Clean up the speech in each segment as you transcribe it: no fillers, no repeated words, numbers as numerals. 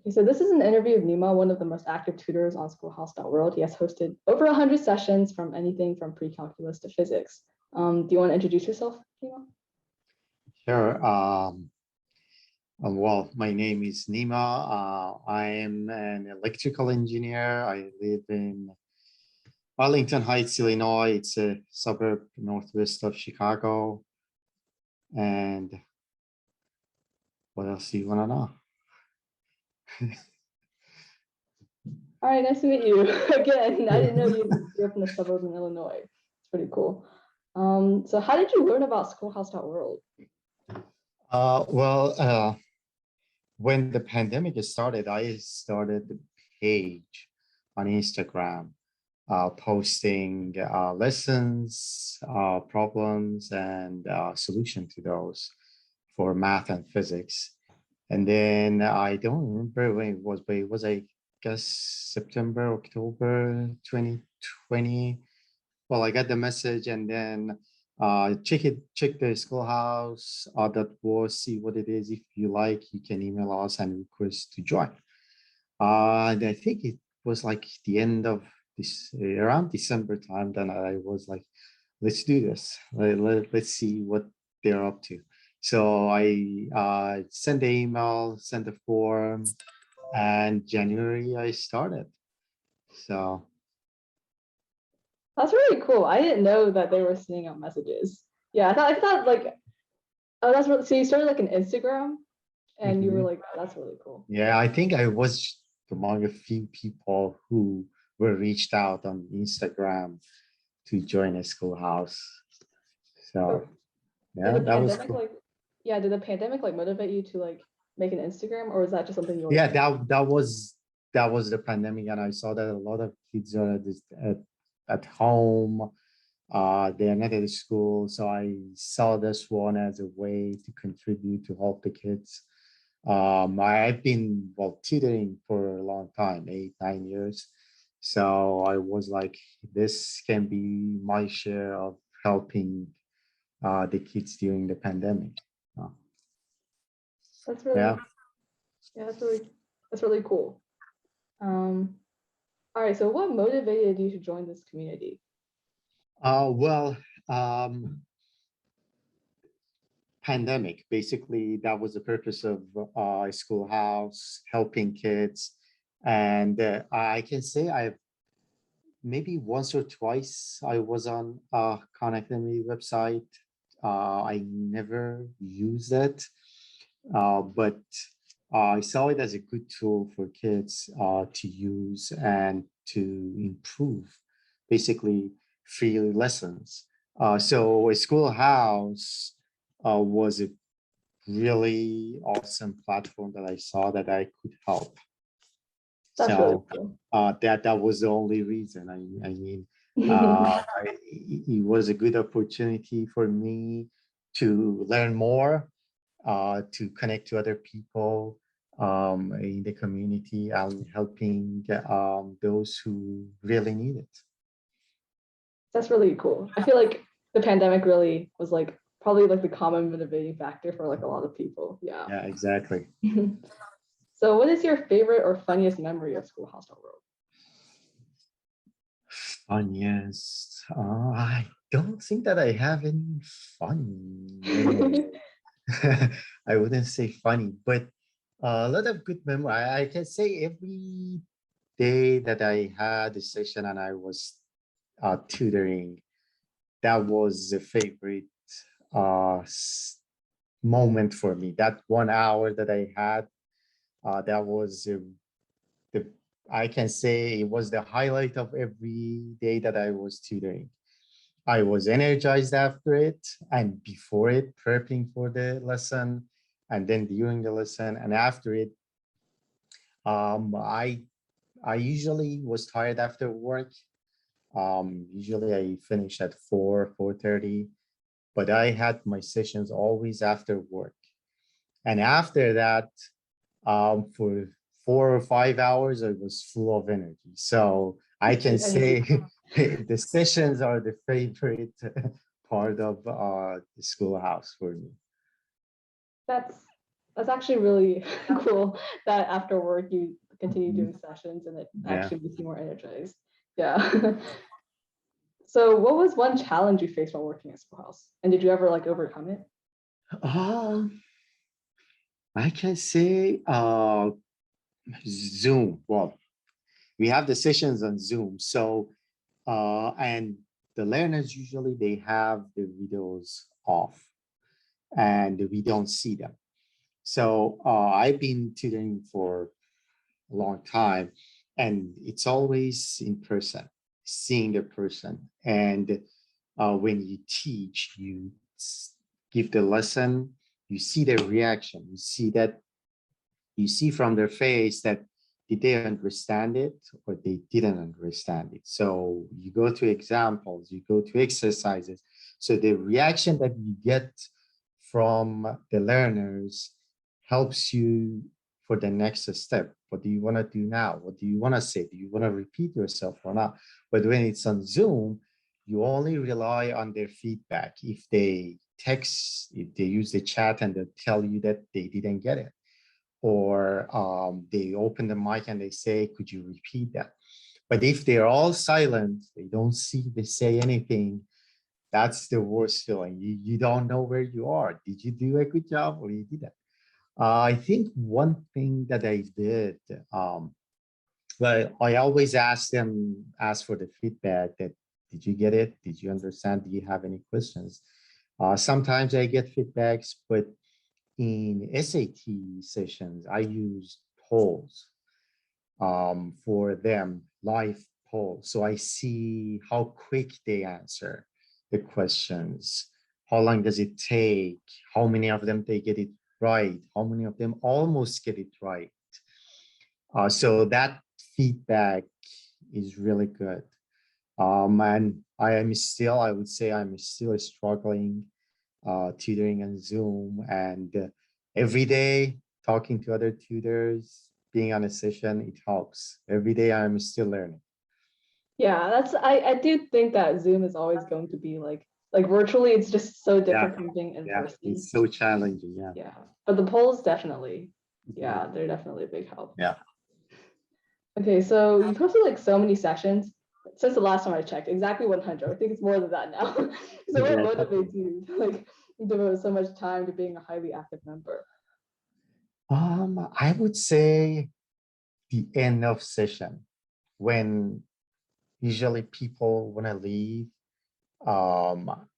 Okay, so this is an interview of Nima, one of the most active tutors on schoolhouse.world. He has hosted over 100 sessions from anything from pre-calculus to physics. Do you want to introduce yourself, Nima? Sure. Well, my name is Nima. I am an electrical engineer. I live in Arlington Heights, Illinois. It's a suburb northwest of Chicago. And what else do you want to know? All right, nice to meet you again. I didn't know you're from the suburb in Illinois. It's pretty cool. So how did you learn about schoolhouse.world? When the pandemic started, I started the page on Instagram, posting lessons, problems, and solution to those for math and physics. And then I don't remember when it was, but it was, I guess, September, October 2020. Well, I got the message, and then check the schoolhouse that was, see what it is. If you like, you can email us and request to join. And I think it was like the end of this, around December time, then I was like, let's do this. Let's see what they're up to. So I sent the email, sent the form, and January I started. So That's really cool. I didn't know that they were sending out messages. Yeah, I thought like, oh, that's really, so you started like an Instagram and you were like, oh, that's really cool. Yeah, I think I was among a few people who were reached out on Instagram to join a schoolhouse. So yeah, that was cool. Did the pandemic like motivate you to like make an Instagram, or was that just something you Yeah, that was the pandemic, and I saw that a lot of kids are at home. They're not at school, so I saw this one as a way to contribute to help the kids. I've been tutoring for a long time, 8-9 years. So I was like, this can be my share of helping the kids during the pandemic. That's really, yeah, that's really cool. All right, so what motivated you to join this community? Pandemic, basically, that was the purpose of schoolhouse, helping kids. And I can say I've maybe once or twice I was on Khan Academy website. I never used it, but I saw it as a good tool for kids to use and to improve, basically free lessons. So a schoolhouse was a really awesome platform that I saw that I could help. That's so really cool. That was the only reason. I mean, it was a good opportunity for me to learn more, to connect to other people in the community and helping those who really need it. That's really cool. I feel like the pandemic really was like probably like the common motivating factor for like a lot of people. Yeah. Yeah, exactly. So what is your favorite or funniest memory of schoolhouse.world? Funniest? I don't think that I have any funny memory. I wouldn't say funny, but a lot of good memory. I can say every day that I had a session and I was tutoring, that was a favorite moment for me. That 1 hour that I had, that was the, I can say it was the highlight of every day that I was tutoring. I was energized after it and before it, prepping for the lesson, and then during the lesson and after it. I usually was tired after work. Usually I finish at 4:30, but I had my sessions always after work. And after that, for 4 or 5 hours, I was full of energy. So I can say the sessions are the favorite part of the schoolhouse for me. That's That's actually really cool that after work you continue Mhm. doing sessions and it Yeah. actually makes you more energized. Yeah. So what was one challenge you faced while working at Schoolhouse? And did you ever like overcome it? Um, I can say Zoom. Well, we have the sessions on Zoom. So and the learners usually they have the videos off and we don't see them. So I've been tutoring for a long time and it's always in person, seeing the person. And when you teach, you give the lesson, you see their reaction, you see that, you see from their face that did they understand it or they didn't understand it. So you go to examples, you go to exercises. So the reaction that you get from the learners helps you for the next step. What do you want to do now? What do you want to say? Do you want to repeat yourself or not? But when it's on Zoom, you only rely on their feedback. If they text, if they use the chat and they tell you that they didn't get it, or they open the mic and they say, could you repeat that? But if they're all silent, they don't see, they say anything, that's the worst feeling. You don't know where you are. Did you do a good job or you didn't? I think one thing that I did, well, I always ask for the feedback that, did you get it? Did you understand? Do you have any questions? Sometimes I get feedbacks, but in SAT sessions, I use polls for them, live polls. So I see how quick they answer the questions, how long does it take, how many of them they get it right, how many of them almost get it right. So that feedback is really good. And I would say I'm still struggling tutoring on Zoom and every day talking to other tutors, being on a session, it helps. Every day I'm still learning. Yeah, I do think that Zoom is always going to be like virtually it's just so Yeah, different from being in yeah, person. it's so challenging. Yeah. Yeah. But the polls definitely, Mhm. yeah, they're definitely a big help. Yeah. Okay, so you posted like so many sessions since the last time I checked, exactly 100. I think it's more than that now. So what Yeah. motivates you to like devote so much time to being a highly active member? I would say the end of session when usually people want to leave. Um,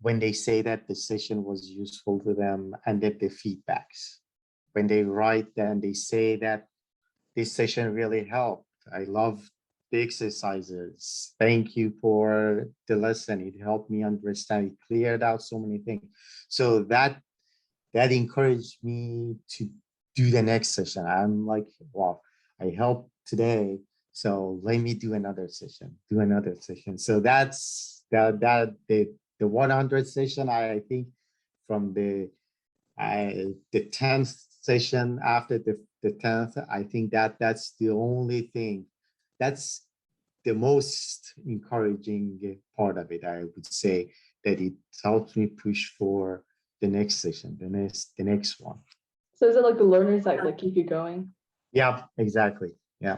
when they say that the session was useful to them and that the feedbacks, when they write and they say that this session really helped. I love the exercises. Thank you for the lesson. It helped me understand. It cleared out so many things. So that encouraged me to do the next session. I'm like, wow, I helped today. So let me do another session, do another session. So that's the 100 session. I think from the 10th session after the 10th, I think that's the only thing. That's the most encouraging part of it. I would say that it helps me push for the next session, the next one. So is it like the learners that like keep you going? Yeah, exactly. Yeah.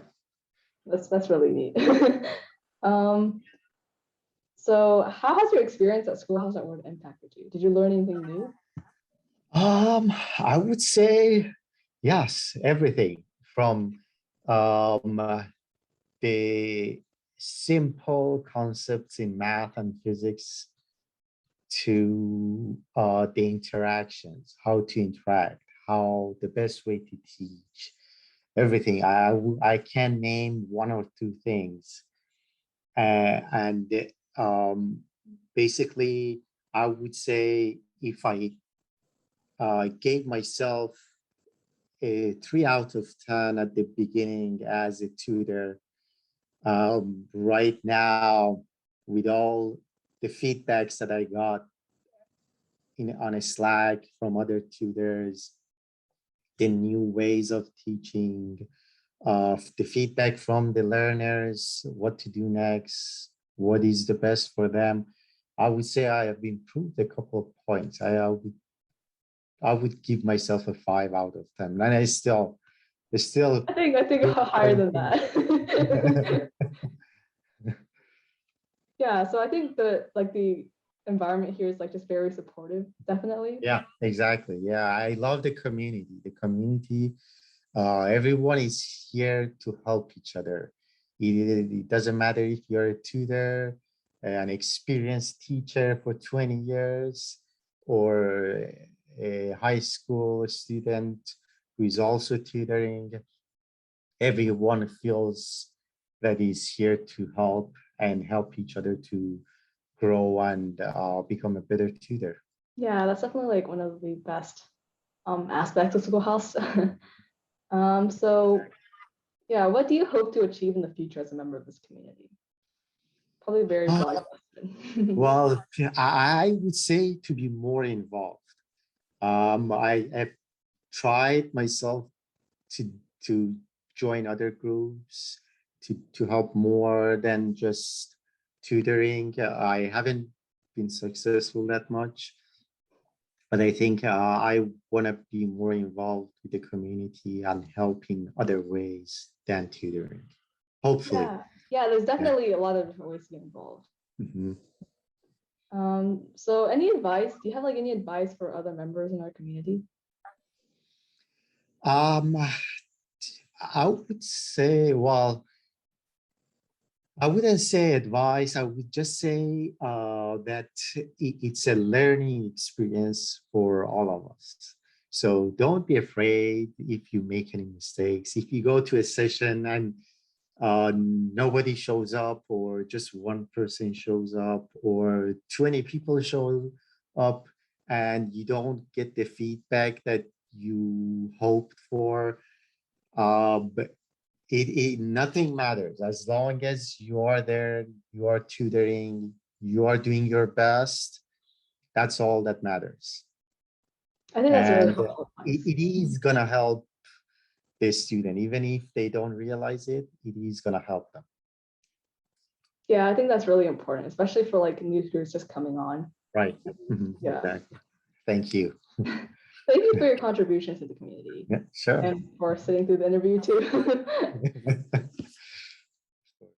That's really neat. um, so how has your experience at Schoolhouse.world impacted you? Did you learn anything new? I would say yes, everything from um, uh, the simple concepts in math and physics to the interactions, how to interact, how the best way to teach, everything. I can name one or two things, and basically, I would say if I gave myself a 3 out of 10 at the beginning as a tutor, right now with all the feedbacks that I got on a Slack from other tutors, the new ways of teaching, the feedback from the learners, what to do next, what is the best for them. I would say I have improved a couple of points. I would give myself a 5 out of 10, and it's still I think higher than that. Yeah, so I think that like the environment here is like just very supportive, definitely. Yeah, exactly. Yeah, I love the community. The community, everyone is here to help each other. It doesn't matter if you're a tutor, an experienced teacher for 20 years, or a high school student who is also tutoring. Everyone feels that is here to help and help each other to grow and become a better tutor. Yeah, that's definitely like one of the best aspects of Schoolhouse. So yeah, what do you hope to achieve in the future as a member of this community? Probably a very Uh, broad question. well, I would say to be more involved. I have tried myself to to join other groups to help more than just tutoring. I haven't been successful that much, but I think I want to be more involved with the community and help in other ways than tutoring. Hopefully. Yeah, yeah, there's Yeah. definitely a lot of different ways to get involved. Mhm. So any advice? Do you have like any advice for other members in our community? Um, I would say, well, I wouldn't say advice. I would just say that it's a learning experience for all of us. So don't be afraid if you make any mistakes. If you go to a session and nobody shows up, or just one person shows up, or 20 people show up, and you don't get the feedback that you hoped for, but nothing matters as long as you are there, you are tutoring, you are doing your best. That's all that matters, I think that's a really and helpful advice. it is gonna help the student even if they don't realize it. It is gonna help them. Yeah, I think that's really important, especially for like new students just coming on. Right. Yeah. Exactly. Thank you. Thank you for your contributions to the community Yeah, sure. and for sitting through the interview too.